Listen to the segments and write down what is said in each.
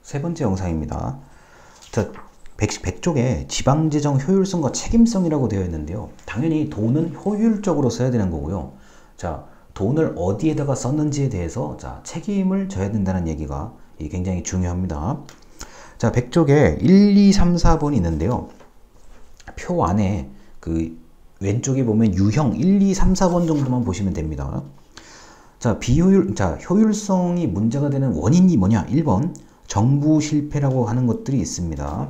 세 번째 영상입니다. 자, 100쪽에 지방재정 효율성과 책임성이라고 되어 있는데요. 당연히 돈은 효율적으로 써야 되는 거고요. 자, 돈을 어디에다가 썼는지에 대해서 책임을 져야 된다는 얘기가 굉장히 중요합니다. 자, 100쪽에 1, 2, 3, 4번이 있는데요. 표 안에 그 왼쪽에 보면 유형 1, 2, 3, 4번 정도만 보시면 됩니다. 자, 효율성이 문제가 되는 원인이 뭐냐? 1번, 정부 실패라고 하는 것들이 있습니다.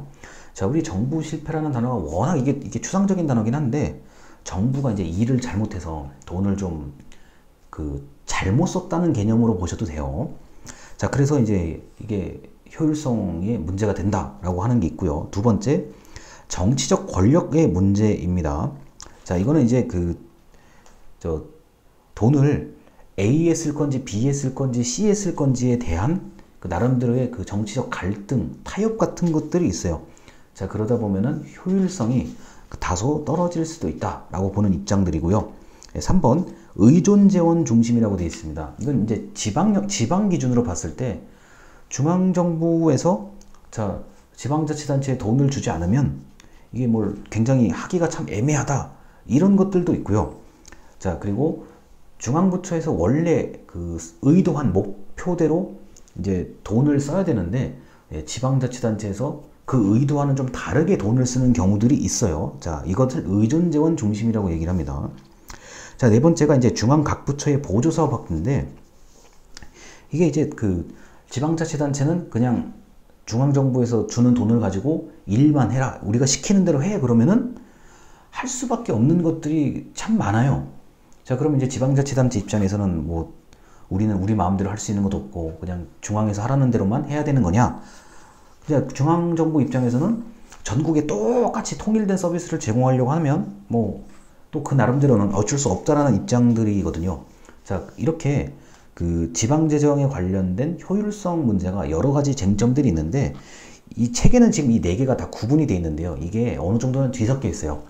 자, 우리 정부 실패라는 단어가 워낙 이게 추상적인 단어긴 한데, 정부가 이제 일을 잘못해서 돈을 좀 잘못 썼다는 개념으로 보셔도 돼요. 자, 그래서 이제 이게 효율성에 문제가 된다라고 하는 게 있고요. 두 번째, 정치적 권력의 문제입니다. 자, 이거는 이제 돈을 A에 쓸 건지 B에 쓸 건지 C에 쓸 건지에 대한 나름대로의 정치적 갈등, 타협 같은 것들이 있어요. 자, 그러다 보면은 효율성이 다소 떨어질 수도 있다라고 보는 입장들이고요. 3번, 의존재원 중심이라고 되어 있습니다. 이건 이제 지방 기준으로 봤을 때 중앙정부에서 지방자치단체에 돈을 주지 않으면 이게 굉장히 하기가 참 애매하다, 이런 것들도 있고요. 자, 그리고 중앙부처에서 원래 의도한 목표대로 이제 돈을 써야 되는데, 지방자치단체에서 그 의도와는 좀 다르게 돈을 쓰는 경우들이 있어요. 자, 이것을 의존재원 중심이라고 얘기를 합니다. 자, 네 번째가 이제 중앙 각 부처의 보조사업 확대인데, 이게 이제 지방자치단체는 그냥 중앙정부에서 주는 돈을 가지고 일만 해라, 우리가 시키는 대로 해, 그러면은 할 수밖에 없는 것들이 참 많아요. 자, 그러면 이제 지방자치단체 입장에서는 우리는 우리 마음대로 할 수 있는 것도 없고 그냥 중앙에서 하라는 대로만 해야 되는 거냐? 그냥 중앙정부 입장에서는 전국에 똑같이 통일된 서비스를 제공하려고 하면 또 그 나름대로는 어쩔 수 없다라는 입장들이거든요. 자, 이렇게 지방재정에 관련된 효율성 문제가 여러 가지 쟁점들이 있는데, 이 책에는 지금 이 네 개가 다 구분이 되어 있는데요. 이게 어느 정도는 뒤섞여 있어요.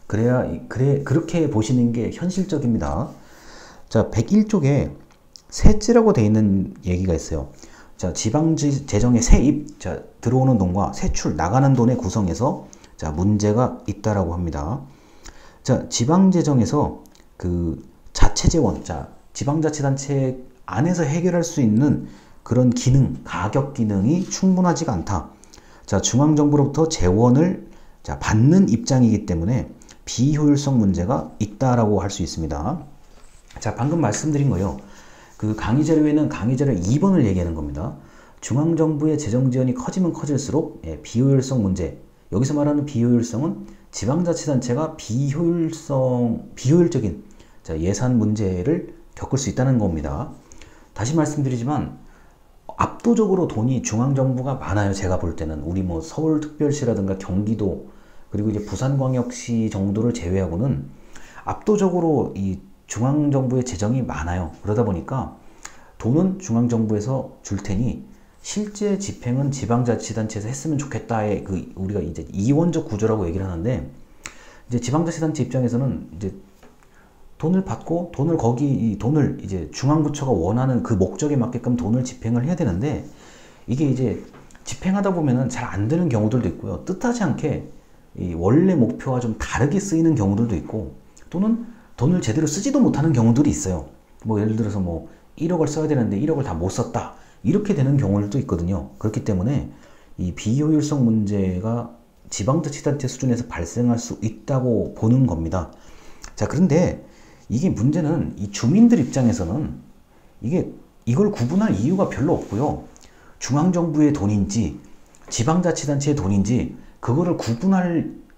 그렇게 보시는 게 현실적입니다. 자, 101쪽에 세제라고 되어 있는 얘기가 있어요. 자, 지방재정의 세입, 들어오는 돈과 세출, 나가는 돈의 구성에서 문제가 있다라고 합니다. 자, 지방재정에서 자체재원, 지방자치단체 안에서 해결할 수 있는 그런 기능, 가격 기능이 충분하지가 않다. 자, 중앙정부로부터 재원을 받는 입장이기 때문에 비효율성 문제가 있다라고 할 수 있습니다. 자, 방금 말씀드린 거요. 강의자료에는 강의자료 2번을 얘기하는 겁니다. 중앙정부의 재정지원이 커지면 커질수록 비효율성 문제. 여기서 말하는 비효율성은 지방자치단체가 비효율적인 예산 문제를 겪을 수 있다는 겁니다. 다시 말씀드리지만 압도적으로 돈이 중앙정부가 많아요. 제가 볼 때는 우리 서울특별시라든가 경기도, 그리고 이제 부산광역시 정도를 제외하고는 압도적으로 이 중앙정부의 재정이 많아요. 그러다 보니까 돈은 중앙정부에서 줄 테니 실제 집행은 지방자치단체에서 했으면 좋겠다의 우리가 이제 이원적 구조라고 얘기를 하는데, 이제 지방자치단체 입장에서는 이제 돈을 받고 돈을 이제 중앙부처가 원하는 그 목적에 맞게끔 돈을 집행을 해야 되는데, 이게 이제 집행하다 보면은 잘 안 되는 경우들도 있고요. 뜻하지 않게 이 원래 목표와 좀 다르게 쓰이는 경우들도 있고, 또는 돈을 제대로 쓰지도 못하는 경우들이 있어요. 예를 들어서 1억을 써야 되는데 1억을 다 못 썼다, 이렇게 되는 경우들도 있거든요. 그렇기 때문에 이 비효율성 문제가 지방자치단체 수준에서 발생할 수 있다고 보는 겁니다. 자, 그런데 이게 문제는 이 주민들 입장에서는 이걸 구분할 이유가 별로 없고요. 중앙정부의 돈인지 지방자치단체의 돈인지 그거를 구분해서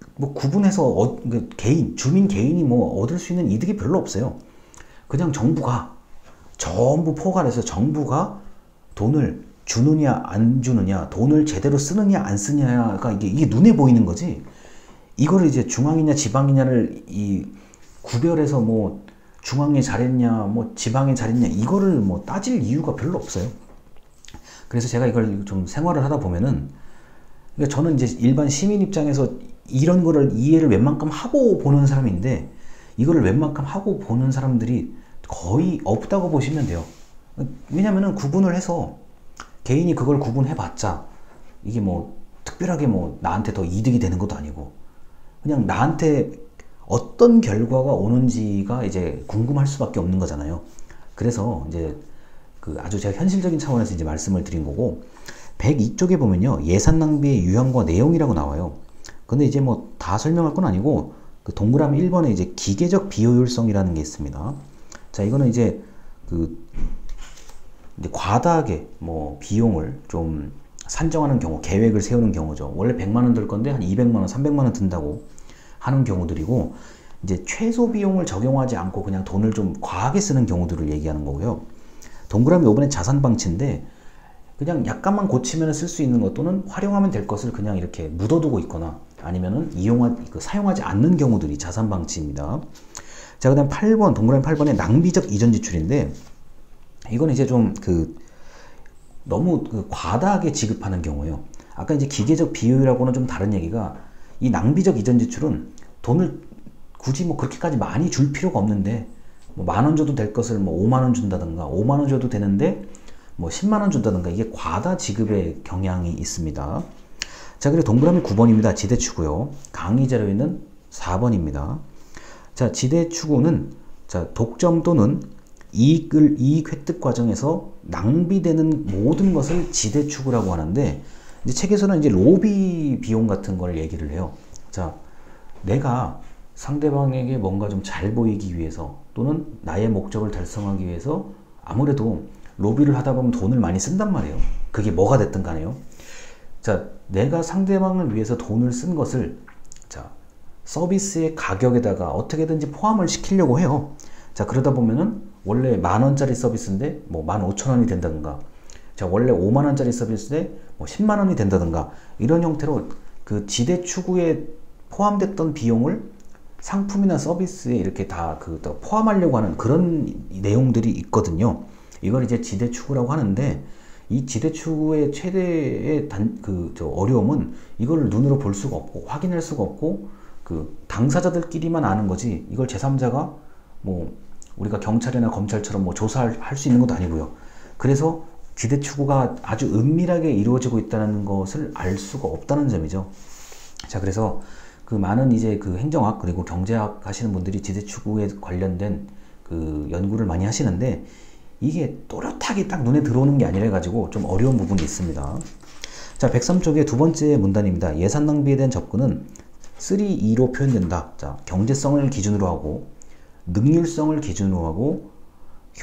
주민 개인이 얻을 수 있는 이득이 별로 없어요. 그냥 정부가 전부 포괄해서 정부가 돈을 주느냐 안 주느냐, 돈을 제대로 쓰느냐 안 쓰느냐가 이게 눈에 보이는 거지, 이거를 이제 중앙이냐 지방이냐를 구별해서 중앙에 잘했냐 지방에 잘했냐, 이거를 따질 이유가 별로 없어요. 그래서 제가 이걸 좀 생활을 하다 보면은, 그러니까 저는 이제 일반 시민 입장에서 이런 거를 이해를 웬만큼 하고 보는 사람인데, 이거를 웬만큼 하고 보는 사람들이 거의 없다고 보시면 돼요. 왜냐면은 구분을 해서 개인이 그걸 구분해봤자 이게 뭐 특별하게 뭐 나한테 더 이득이 되는 것도 아니고 그냥 나한테 어떤 결과가 오는지가 이제 궁금할 수밖에 없는 거잖아요. 그래서 이제 그 아주 제가 현실적인 차원에서 이제 말씀을 드린 거고 102쪽에 보면요. 예산 낭비의 유형과 내용이라고 나와요. 근데 이제 뭐 다 설명할 건 아니고 그 동그라미 1번에 이제 기계적 비효율성이라는 게 있습니다. 자, 이거는 이제 그 이제 과다하게 뭐 비용을 좀 산정하는 경우, 계획을 세우는 경우죠. 원래 100만 원 들 건데 한 200만 원, 300만 원 든다고 하는 경우들이고 이제 최소 비용을 적용하지 않고 그냥 돈을 좀 과하게 쓰는 경우들을 얘기하는 거고요. 동그라미 5번에 자산 방치인데 그냥 약간만 고치면 쓸 수 있는 것 또는 활용하면 될 것을 그냥 이렇게 묻어두고 있거나 아니면은 사용하지 않는 경우들이 자산 방치입니다. 자, 그 다음 8번, 동그라미 8번에 낭비적 이전 지출인데 이건 이제 좀 너무 과다하게 지급하는 경우예요. 아까 이제 기계적 비효율하고는 좀 다른 얘기가 이 낭비적 이전 지출은 돈을 굳이 뭐 그렇게까지 많이 줄 필요가 없는데 뭐 10,000원 줘도 될 것을 뭐 50,000원 준다든가 50,000원 줘도 되는데 뭐 100,000원 준다든가 이게 과다 지급의 경향이 있습니다. 자, 그리고 동그라미 9번입니다. 지대추구요. 강의 자료에는 4번입니다. 자, 지대추구는 자, 독점 또는 이익 획득 과정에서 낭비되는 모든 것을 지대추구라고 하는데 이제 책에서는 이제 로비 비용 같은 걸 얘기를 해요. 자, 내가 상대방에게 뭔가 좀 잘 보이기 위해서 또는 나의 목적을 달성하기 위해서 아무래도 로비를 하다 보면 돈을 많이 쓴단 말이에요. 그게 뭐가 됐든 간에요. 자, 내가 상대방을 위해서 돈을 쓴 것을 자, 서비스의 가격에다가 어떻게든지 포함을 시키려고 해요. 자, 그러다 보면은 원래 10,000원짜리 서비스인데 뭐 15,000원이 된다든가 자, 원래 50,000원짜리 서비스인데 뭐 100,000원이 된다든가 이런 형태로 그 지대 추구에 포함됐던 비용을 상품이나 서비스에 이렇게 다 포함하려고 하는 그런 내용들이 있거든요. 이걸 이제 지대 추구라고 하는데 이 지대 추구의 최대의 어려움은 이걸 눈으로 볼 수가 없고 확인할 수가 없고 그 당사자들끼리만 아는 거지 이걸 제3자가 뭐 우리가 경찰이나 검찰처럼 뭐 조사할 수 있는 것도 아니고요. 그래서 지대 추구가 아주 은밀하게 이루어지고 있다는 것을 알 수가 없다는 점이죠. 자, 그래서 그 많은 이제 그 행정학 그리고 경제학 하시는 분들이 지대 추구에 관련된 그 연구를 많이 하시는데 이게 또렷하게 딱 눈에 들어오는 게 아니라 가지고 좀 어려운 부분이 있습니다. 자, 103쪽의 두 번째 문단입니다. 예산 낭비에 대한 접근은 3E로 표현된다. 자, 경제성을 기준으로 하고 능률성을 기준으로 하고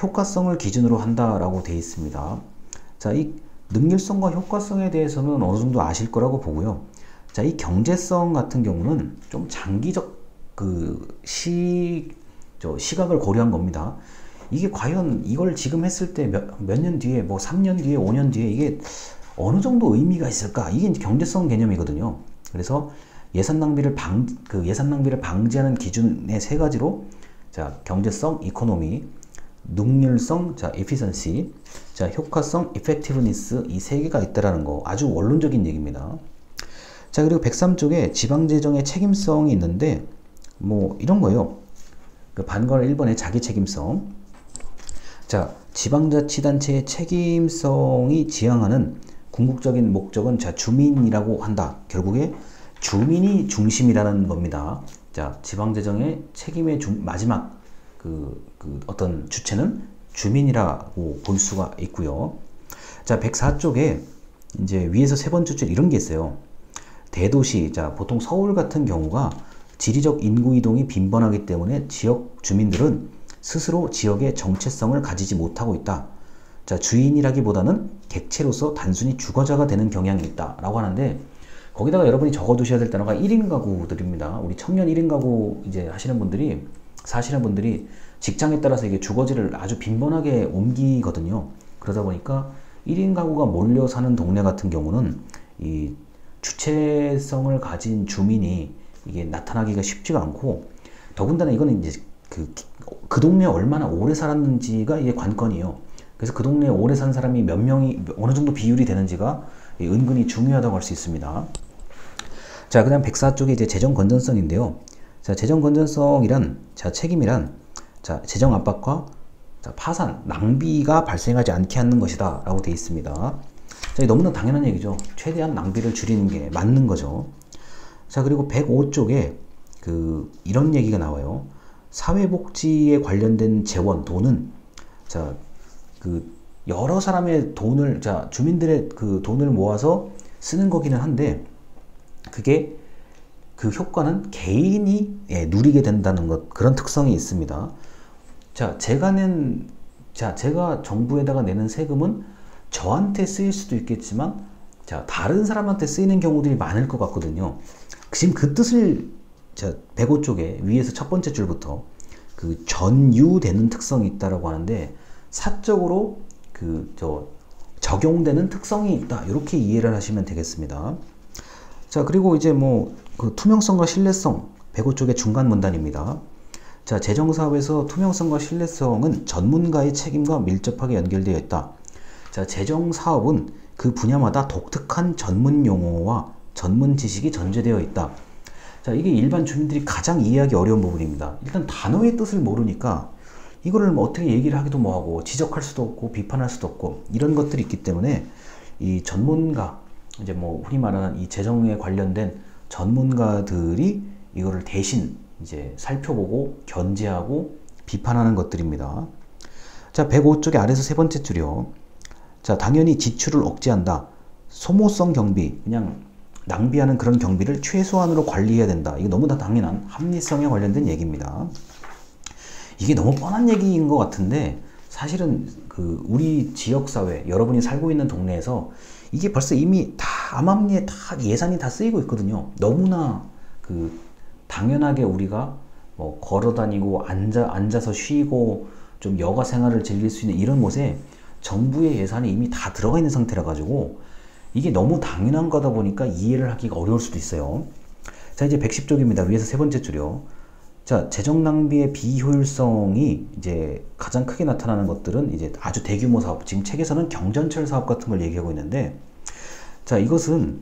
효과성을 기준으로 한다라고 되어 있습니다. 자, 이 능률성과 효과성에 대해서는 어느 정도 아실 거라고 보고요. 자, 이 경제성 같은 경우는 좀 장기적 시각을 고려한 겁니다. 이게 과연 이걸 지금 했을 때 몇 년 뒤에 뭐 3년 뒤에 5년 뒤에 이게 어느 정도 의미가 있을까? 이게 이제 경제성 개념이거든요. 그래서 예산 낭비를 방지하는 기준의 세 가지로 자, 경제성, 이코노미, 능률성, 자, efficiency, 자, 효과성, effectiveness 이 세 개가 있다라는 거 아주 원론적인 얘기입니다. 자, 그리고 103쪽에 지방재정의 책임성이 있는데 뭐 이런 거예요. 그 반괄 1번의 자기 책임성. 자, 지방자치단체의 책임성이 지향하는 궁극적인 목적은 자, 주민이라고 한다. 결국에 주민이 중심이라는 겁니다. 자, 지방재정의 책임의 마지막 어떤 주체는 주민이라고 볼 수가 있고요. 자, 104쪽에 이제 위에서 세 번째 줄 이런 게 있어요. 대도시, 자, 보통 서울 같은 경우가 지리적 인구 이동이 빈번하기 때문에 지역 주민들은 스스로 지역의 정체성을 가지지 못하고 있다. 자, 주인이라기보다는 객체로서 단순히 주거자가 되는 경향이 있다 라고 하는데 거기다가 여러분이 적어두셔야 될 단어가 1인 가구들입니다. 우리 청년 1인 가구 이제 사시는 분들이 직장에 따라서 이게 주거지를 아주 빈번하게 옮기거든요. 그러다 보니까 1인 가구가 몰려 사는 동네 같은 경우는 이 주체성을 가진 주민이 이게 나타나기가 쉽지가 않고 더군다나 이거는 이제 그 동네에 얼마나 오래 살았는지가 이게 관건이에요. 그래서 그 동네에 오래 산 사람이 몇 명이 어느 정도 비율이 되는지가 은근히 중요하다고 할 수 있습니다. 자, 그 다음 104쪽에 이제 재정 건전성인데요. 자, 재정 건전성이란, 자, 책임이란, 자, 재정 압박과 자, 파산, 낭비가 발생하지 않게 하는 것이다 라고 되어 있습니다. 자, 너무나 당연한 얘기죠. 최대한 낭비를 줄이는 게 맞는 거죠. 자, 그리고 105쪽에 이런 얘기가 나와요. 사회복지에 관련된 재원, 돈은, 자, 여러 사람의 돈을, 자, 주민들의 돈을 모아서 쓰는 거기는 한데, 그게 그 효과는 개인이 누리게 된다는 것, 그런 특성이 있습니다. 자, 제가 정부에다가 내는 세금은 저한테 쓰일 수도 있겠지만, 자, 다른 사람한테 쓰이는 경우들이 많을 것 같거든요. 지금 그 뜻을, 자, 105쪽에 위에서 첫 번째 줄부터 전유되는 특성이 있다라고 하는데, 사적으로 적용되는 특성이 있다, 이렇게 이해를 하시면 되겠습니다. 자, 그리고 이제 투명성과 신뢰성, 105쪽의 중간 문단입니다. 자, 재정사업에서 투명성과 신뢰성은 전문가의 책임과 밀접하게 연결되어 있다. 자, 재정사업은 그 분야마다 독특한 전문 용어와 전문 지식이 전제되어 있다. 자, 이게 일반 주민들이 가장 이해하기 어려운 부분입니다. 일단 단어의 뜻을 모르니까 이거를 어떻게 얘기를 하기도 뭐하고, 지적할 수도 없고, 비판할 수도 없고, 이런 것들이 있기 때문에 이 전문가, 이제 흔히 말하는 이 재정에 관련된 전문가들이 이거를 대신 이제 살펴보고 견제하고 비판하는 것들입니다. 자, 105쪽의 아래서 세 번째 줄이요. 자, 당연히 지출을 억제한다. 소모성 경비, 그냥 낭비하는 그런 경비를 최소한으로 관리해야 된다. 이거 너무나 당연한 합리성에 관련된 얘기입니다. 이게 너무 뻔한 얘기인 것 같은데, 사실은 우리 지역사회, 여러분이 살고 있는 동네에서 이게 벌써 이미 다 암암리에 다 예산이 다 쓰이고 있거든요. 너무나 당연하게 우리가 걸어다니고 앉아서 쉬고 좀 여가 생활을 즐길 수 있는 이런 곳에 정부의 예산이 이미 다 들어가 있는 상태라 가지고 이게 너무 당연한 거다 보니까 이해를 하기가 어려울 수도 있어요. 자, 이제 110쪽입니다. 위에서 세 번째 줄이요. 자, 재정 낭비의 비효율성이 이제 가장 크게 나타나는 것들은 이제 아주 대규모 사업, 지금 책에서는 경전철 사업 같은 걸 얘기하고 있는데, 자, 이것은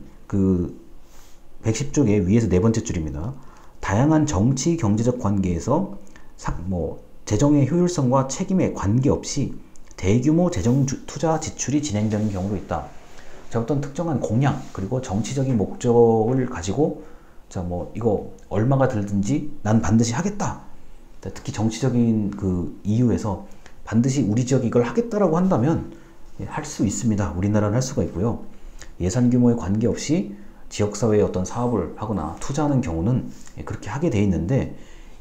110쪽의 위에서 네 번째 줄입니다. 다양한 정치 경제적 관계에서 재정의 효율성과 책임에 관계없이 대규모 재정 투자 지출이 진행되는 경우도 있다. 자, 어떤 특정한 공약 그리고 정치적인 목적을 가지고, 자, 이거 얼마가 들든지 난 반드시 하겠다. 특히 정치적인 이유에서 반드시 우리 지역이 이걸 하겠다라고 한다면 할 수 있습니다. 우리나라는 할 수가 있고요. 예산 규모에 관계없이 지역사회에 어떤 사업을 하거나 투자하는 경우는 그렇게 하게 돼 있는데,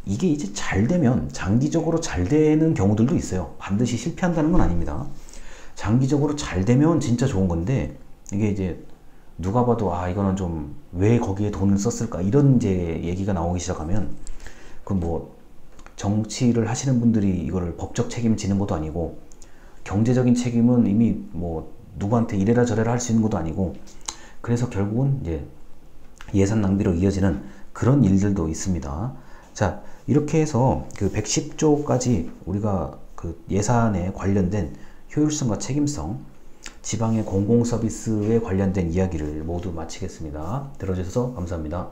이게 이제 잘 되면 장기적으로 잘 되는 경우들도 있어요. 반드시 실패한다는 건 아닙니다. 장기적으로 잘 되면 진짜 좋은 건데, 이게 이제 누가 봐도 이거는 좀 왜 거기에 돈을 썼을까, 이런 이제 얘기가 나오기 시작하면 정치를 하시는 분들이 이거를 법적 책임 지는 것도 아니고, 경제적인 책임은 이미 누구한테 이래라 저래라 할 수 있는 것도 아니고, 그래서 결국은 이제 예산 낭비로 이어지는 그런 일들도 있습니다. 자, 이렇게 해서 110조까지 우리가 예산에 관련된 효율성과 책임성, 지방의 공공서비스에 관련된 이야기를 모두 마치겠습니다. 들어주셔서 감사합니다.